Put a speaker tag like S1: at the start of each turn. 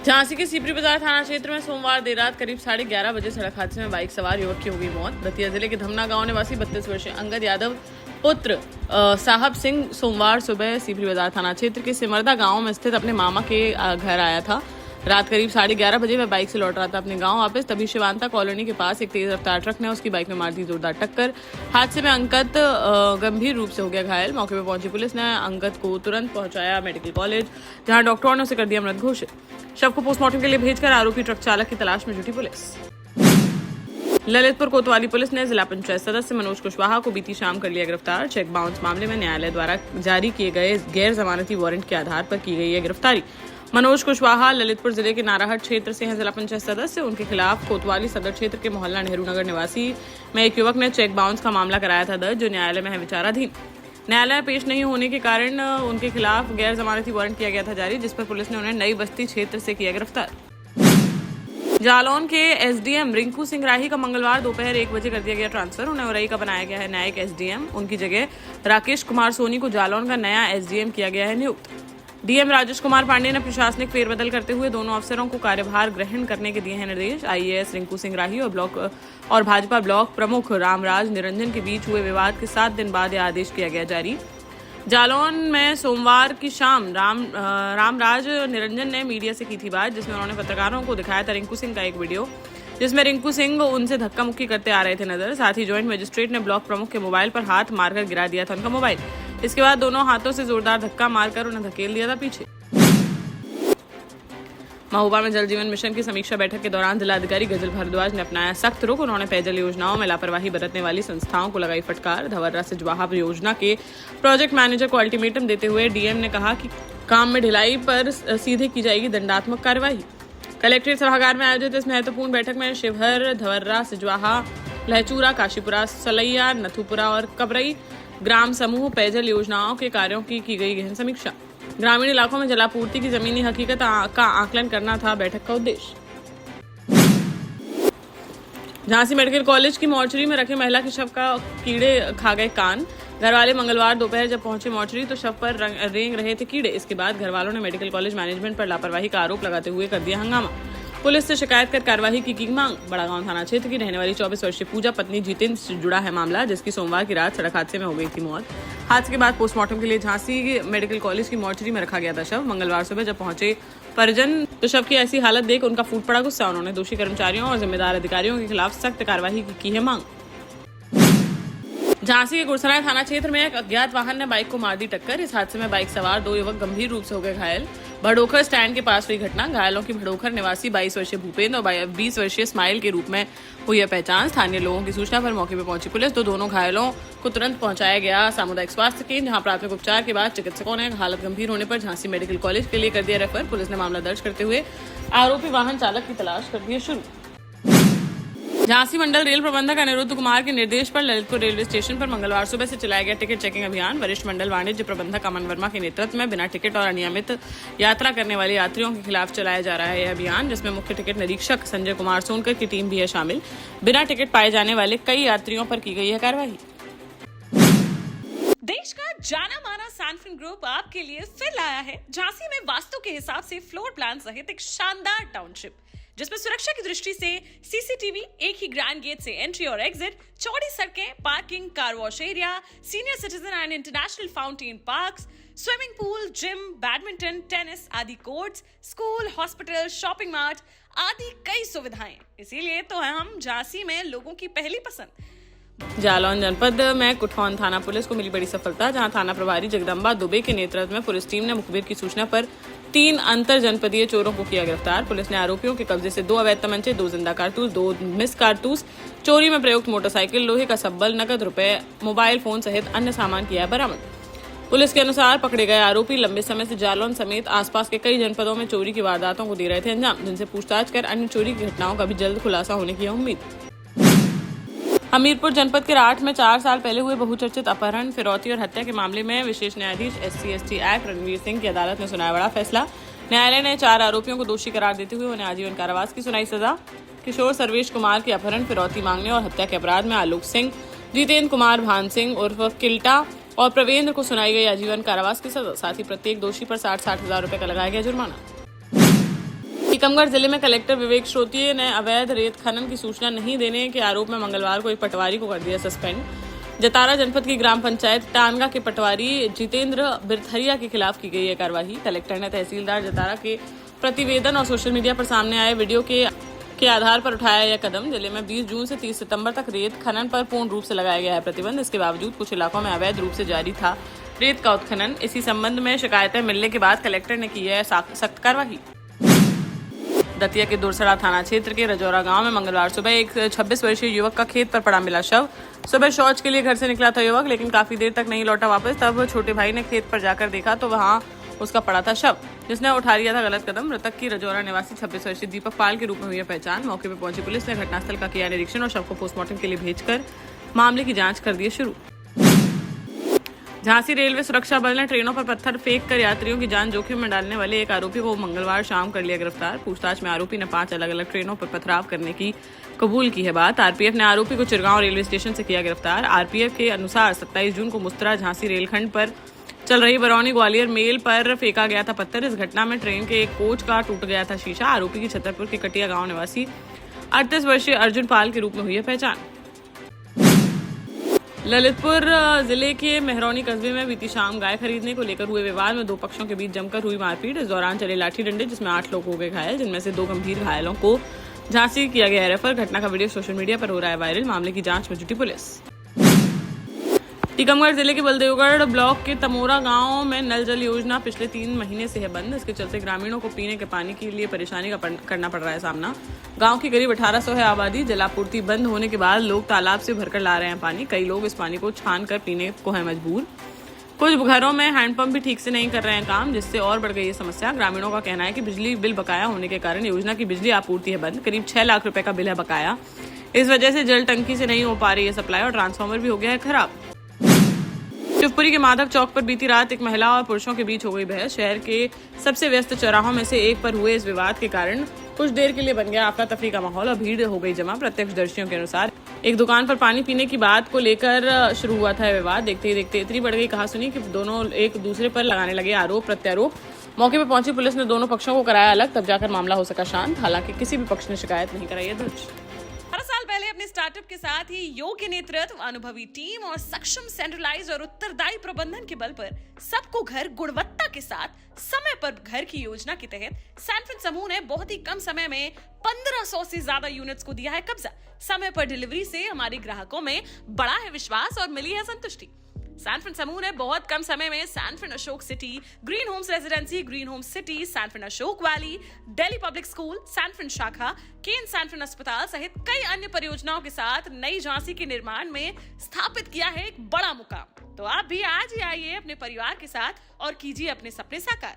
S1: झांसी के सीपरी बाजार थाना क्षेत्र में सोमवार देर रात करीब 11:30 बजे सड़क हादसे में बाइक सवार युवक की हो गई मौत। दतिया जिले के धमना गांव निवासी 32 वर्षीय अंगद यादव पुत्र साहब सिंह सोमवार सुबह सीपरी बाजार थाना क्षेत्र के सिमरदा गांव में स्थित अपने मामा के घर आया था। रात करीब 11:30 बजे वह बाइक से लौट रहा था अपने गांव वापस, तभी शिवांता कॉलोनी के पास एक तेज रफ्तार ट्रक ने उसकी बाइक में मार दी जोरदार टक्कर। हादसे में अंगद गंभीर रूप से हो गया घायल। मौके पर पहुंची पुलिस ने अंगद को तुरंत पहुंचाया मेडिकल कॉलेज, जहां डॉक्टरों ने उसे कर दिया मृत घोषित। शव को पोस्टमार्टम के लिए भेजकर आरोपी ट्रक चालक की तलाश में जुटी पुलिस। ललितपुर कोतवाली पुलिस ने जिला पंचायत सदस्य मनोज कुशवाहा को बीती शाम कर लिया गिरफ्तार। चेक बाउंस मामले में न्यायालय द्वारा जारी किए गए गैर जमानती वारंट के आधार पर की गई है गिरफ्तारी। मनोज कुशवाहा ललितपुर जिले के नाराहट क्षेत्र से हैं जिला पंचायत सदस्य। उनके खिलाफ कोतवाली सदर क्षेत्र के मोहल्ला नेहरू नगर निवासी में एक युवक ने चेक बाउंस का मामला कराया था दर्ज, जो न्यायालय में है विचाराधीन। न्यायालय में पेश नहीं होने के कारण उनके खिलाफ गैर जमानती वारंट किया गया था जारी, जिस पर पुलिस ने उन्हें नई बस्ती क्षेत्र से किया गिरफ्तार। जालौन के एसडीएम रिंकू सिंह राही का मंगलवार दोपहर 1 बजे कर दिया गया ट्रांसफर। उन्हें उरई का बनाया गया है न्यायिक एसडीएम। उनकी जगह राकेश कुमार सोनी को जालौन का नया एसडीएम किया गया है नियुक्त। डीएम राजेश कुमार पांडे ने प्रशासनिक फेरबदल करते हुए दोनों अफसरों को कार्यभार ग्रहण करने के दिए हैं निर्देश। आईएएस रिंकू सिंह राही और भाजपा ब्लॉक प्रमुख रामराज निरंजन के बीच हुए विवाद के 7 दिन बाद यह आदेश किया गया जारी। जालौन में सोमवार की शाम रामराज निरंजन ने मीडिया से की थी बात, जिसमें उन्होंने पत्रकारों को दिखाया था रिंकू सिंह का एक वीडियो, जिसमें रिंकू सिंह उनसे धक्का मुक्की करते आ रहे थे नजर। साथ ही ज्वाइंट मजिस्ट्रेट ने ब्लॉक प्रमुख के मोबाइल पर हाथ मारकर गिरा दिया था उनका मोबाइल। इसके बाद दोनों हाथों से जोरदार धक्का मारकर उन्हें धकेल दिया था पीछे। महोबा में जल जीवन मिशन की समीक्षा बैठक के दौरान जिलाधिकारी गजल भारद्वाज ने अपनाया सख्त रुख। उन्होंने पेयजल योजनाओं में लापरवाही बरतने वाली संस्थाओं को लगाई फटकार। धवर्रा सिजवाहा योजना के प्रोजेक्ट मैनेजर को अल्टीमेटम देते हुए डीएम ने कहा कि काम में ढिलाई पर सीधे की जाएगी दंडात्मक कार्यवाही। कलेक्ट्रेट सभागार में आयोजित इस महत्वपूर्ण बैठक में शिवहर, धवर्रा, सिजवाहा, लहचूरा, काशीपुरा, सलैया, नथुपुरा और कबरई ग्राम समूह पेयजल योजनाओं के कार्यों की गई गहन समीक्षा। ग्रामीण इलाकों में जलापूर्ति की जमीनी हकीकत का आकलन करना था बैठक का उद्देश्य। झांसी मेडिकल कॉलेज की मॉर्चरी में रखे महिला के शव का कीड़े खा गए कान। घर वाले मंगलवार दोपहर जब पहुंचे मॉर्चरी तो शव पर रेंग रहे थे कीड़े। इसके बाद घर वालों ने मेडिकल कॉलेज मैनेजमेंट पर लापरवाही का आरोप लगाते हुए कर दिया हंगामा। पुलिस से शिकायत कर कार्रवाई की मांग। बड़ागांव थाना क्षेत्र की रहने वाली 24 वर्षीय पूजा पत्नी जितेंद्र से जुड़ा है मामला, जिसकी सोमवार की रात सड़क हादसे में हो गई थी मौत। हादसे के बाद पोस्टमार्टम के लिए झांसी मेडिकल कॉलेज की मॉर्चरी में रखा गया था शव। मंगलवार सुबह जब पहुंचे परिजन तो शव की ऐसी हालत देख उनका फूट पड़ा गुस्सा। उन्होंने दोषी कर्मचारियों और जिम्मेदार अधिकारियों के खिलाफ सख्त कार्रवाई की है मांग। झांसी के गुरसराय थाना क्षेत्र में एक अज्ञात वाहन ने बाइक को मार दी टक्कर। इस हादसे में बाइक सवार 2 युवक गंभीर रूप से हो गए घायल। भड़ोखर स्टैंड के पास हुई घटना। घायलों की भड़ोखर निवासी 22 वर्षीय भूपेंद्र और 20 वर्षीय स्माइल के रूप में हुई है पहचान। स्थानीय लोगों की सूचना पर मौके पर पहुंची पुलिस तो दोनों घायलों को तुरंत पहुंचाया गया सामुदायिक स्वास्थ्य केंद्र, जहां प्राथमिक उपचार के बाद चिकित्सकों ने हालत गंभीर होने पर झांसी मेडिकल कॉलेज के लिए कर दिया रेफर। पुलिस ने मामला दर्ज करते हुए आरोपी वाहन चालक की तलाश कर दी है शुरू। झांसी मंडल रेल प्रबंधक अनिरुद्ध कुमार के निर्देश पर ललितपुर रेलवे स्टेशन पर मंगलवार सुबह से चलाया गया टिकट चेकिंग अभियान। वरिष्ठ मंडल वाणिज्य प्रबंधक अमन वर्मा के नेतृत्व में बिना टिकट और अनियमित यात्रा करने वाले यात्रियों के खिलाफ चलाया जा रहा है यह अभियान, जिसमें मुख्य टिकट निरीक्षक संजय कुमार सोनकर की टीम भी है शामिल। बिना टिकट पाए जाने वाले कई यात्रियों पर की गई है कार्रवाई।
S2: देश का जाना माना सैनफिन ग्रुप आपके लिए फिर लाया है झांसी में वास्तु के हिसाब से फ्लोर प्लान सहित एक शानदार टाउनशिप, जिसमें सुरक्षा की दृष्टि से सीसीटीवी, एक ही ग्रैंड गेट से एंट्री और एग्जिट, चौड़ी सड़कें, parking, car wash area, senior citizen and international fountain parks, swimming pool, gym, badminton, tennis आदि courts, school, hospital, shopping mart आदि कई सुविधाएं। इसीलिए तो हम झांसी में लोगों की पहली पसंद।
S1: जालौन जनपद में कुठौन थाना पुलिस को मिली बड़ी सफलता, जहां थाना प्रभारी जगदम्बा दुबे के नेतृत्व में पुलिस टीम ने मुखबिर की सूचना पर 3 अंतर जनपदीय चोरों को किया गिरफ्तार। पुलिस ने आरोपियों के कब्जे से 2 अवैध तमंचे, 2 जिंदा कारतूस, 2 मिस कारतूस, चोरी में प्रयुक्त मोटरसाइकिल, लोहे का सब्बल, नकद रुपए, मोबाइल फोन सहित अन्य सामान किया बरामद। पुलिस के अनुसार पकड़े गए आरोपी लंबे समय से जालौन समेत आसपास के कई जनपदों में चोरी की वारदातों को दे रहे थे अंजाम, जिनसे पूछताछ कर अन्य चोरी की घटनाओं का भी जल्द खुलासा होने की उम्मीद। हमीरपुर जनपद के राठ में 4 साल पहले हुए बहुचर्चित अपहरण, फिरौती और हत्या के मामले में विशेष न्यायाधीश SC/ST एक्ट रणवीर सिंह की अदालत ने सुनाया बड़ा फैसला। न्यायालय ने 4 आरोपियों को दोषी करार देते हुए उन्हें आजीवन कारावास की सुनाई सजा। किशोर सर्वेश कुमार की अपहरण, फिरौती मांगने और हत्या के अपराध में आलोक सिंह, जितेंद्र कुमार भान सिंह उर्फ किल्टा और प्रवेंद्र को सुनाई गई आजीवन कारावास की सजा। साथ ही प्रत्येक दोषी पर 60,000 रुपए का लगाया गया जुर्माना। टीकमगढ़ जिले में कलेक्टर विवेक श्रोतीय ने अवैध रेत खनन की सूचना नहीं देने के आरोप में मंगलवार को एक पटवारी को कर दिया सस्पेंड। जतारा जनपद की ग्राम पंचायत टानगा के पटवारी जितेंद्र बिरथरिया के खिलाफ की गई है कार्रवाई। कलेक्टर ने तहसीलदार जतारा के प्रतिवेदन और सोशल मीडिया पर सामने आए वीडियो के आधार पर उठाया यह कदम। जिले में 20 जून से 30 सितंबर तक रेत खनन पर पूर्ण रूप से लगाया गया है प्रतिबंध। इसके बावजूद कुछ इलाकों में अवैध रूप से जारी था रेत का उत्खनन। इसी संबंध में शिकायतें मिलने के बाद कलेक्टर ने की है सख्त कार्रवाई। दतिया के दुरसड़ा थाना क्षेत्र के रजौरा गांव में मंगलवार सुबह एक 26 वर्षीय युवक का खेत पर पड़ा मिला शव। सुबह शौच के लिए घर से निकला था युवक, लेकिन काफी देर तक नहीं लौटा वापस। तब छोटे भाई ने खेत पर जाकर देखा तो वहां उसका पड़ा था शव, जिसने उठा लिया था गलत कदम। मृतक की रजौरा निवासी 26 वर्षीय दीपक पाल के रूप में हुई है पहचान। मौके पर पहुंची पुलिस ने घटनास्थल का किया निरीक्षण और शव को पोस्टमार्टम के लिए भेजकर मामले की जाँच कर दी शुरू। झांसी रेलवे सुरक्षा बल ने ट्रेनों पर पत्थर फेंक कर यात्रियों की जान जोखिम में डालने वाले एक आरोपी को मंगलवार शाम कर लिया गिरफ्तार। पूछताछ में आरोपी ने 5 अलग अलग ट्रेनों पर पथराव करने की कबूल की है बात। आरपीएफ ने आरोपी को चिरगांव रेलवे स्टेशन से किया गिरफ्तार। आरपीएफ के अनुसार 27 जून को मुस्तरा झांसी रेलखंड पर चल रही बरौनी ग्वालियर मेल पर फेंका गया था पत्थर। इस घटना में ट्रेन के एक कोच का टूट गया था शीशा। आरोपी की छतरपुर के कटिया गाँव निवासी 38 वर्षीय अर्जुन पाल के रूप में हुई है पहचान। ललितपुर जिले के मेहरौनी कस्बे में बीती शाम गाय खरीदने को लेकर हुए विवाद में 2 पक्षों के बीच जमकर हुई मारपीट। इस दौरान चले लाठी डंडे, जिसमें 8 लोग हो गए घायल, जिनमें से 2 गंभीर घायलों को झांसी किया गया रेफर। घटना का वीडियो सोशल मीडिया पर हो रहा है वायरल। मामले की जांच में जुटी पुलिस। टीकमगढ़ जिले के बलदेवगढ़ ब्लॉक के तमोरा गांव में नल जल योजना पिछले 3 महीने से है बंद। इसके चलते ग्रामीणों को पीने के पानी के लिए परेशानी का करना पड़ रहा है सामना। गांव की करीब 1800 है आबादी। जलापूर्ति बंद होने के बाद लोग तालाब से भरकर ला रहे हैं पानी। कई लोग इस पानी को छान कर पीने को है मजबूर। कुछ घरों में हैंडपंप भी ठीक से नहीं कर रहे हैं काम, जिससे और बढ़ गई है समस्या। ग्रामीणों का कहना है कि बिजली बिल बकाया होने के कारण योजना की बिजली आपूर्ति है बंद। करीब 6 लाख रुपए का बिल है बकाया। इस वजह से जल टंकी से नहीं हो पा रही है सप्लाई और ट्रांसफार्मर भी हो गया है खराब। शिवपुरी के माधव चौक पर बीती रात एक महिला और पुरुषों के बीच हो गई बहस। शहर के सबसे व्यस्त चौराहों में से एक पर हुए इस विवाद के कारण कुछ देर के लिए बन गया अफरा तफरी का माहौल और भीड़ हो गई जमा। प्रत्यक्षदर्शियों के अनुसार एक दुकान पर पानी पीने की बात को लेकर शुरू हुआ था विवाद। देखते ही देखते इतनी बढ़ गई कहासुनी कि दोनों एक दूसरे पर लगाने लगे आरोप प्रत्यारोप। मौके पर पहुंची पुलिस ने दोनों पक्षों को कराया अलग, तब जाकर मामला हो सका शांत। हालांकि किसी भी पक्ष ने शिकायत नहीं कराई है दर्ज।
S2: 18 साल पहले अपने स्टार्टअप के साथ ही योग्य नेतृत्व, अनुभवी टीम और सक्षम सेंट्रलाइज और उत्तरदायी प्रबंधन के बल पर सबको घर गुणवत्ता के साथ समय पर घर की योजना के तहत सैनफिन समूह ने बहुत ही कम समय में 1500 से ज्यादा यूनिट्स को दिया है कब्जा। समय पर डिलीवरी से हमारे ग्राहकों में बड़ा है विश्वास और मिली है संतुष्टि। सैनफिन समूह ने बहुत कम समय में Sanfin Ashok city, green homes residency, green homes city, Sanfin Ashok valley, Delhi public school, Sanfin शाखा, केन सैनफिन अस्पताल सहित कई अन्य परियोजनाओं के साथ नई झांसी के निर्माण में स्थापित किया है एक बड़ा मुकाम। तो आप भी आज ही आइए अपने परिवार के साथ और कीजिए अपने सपने साकार।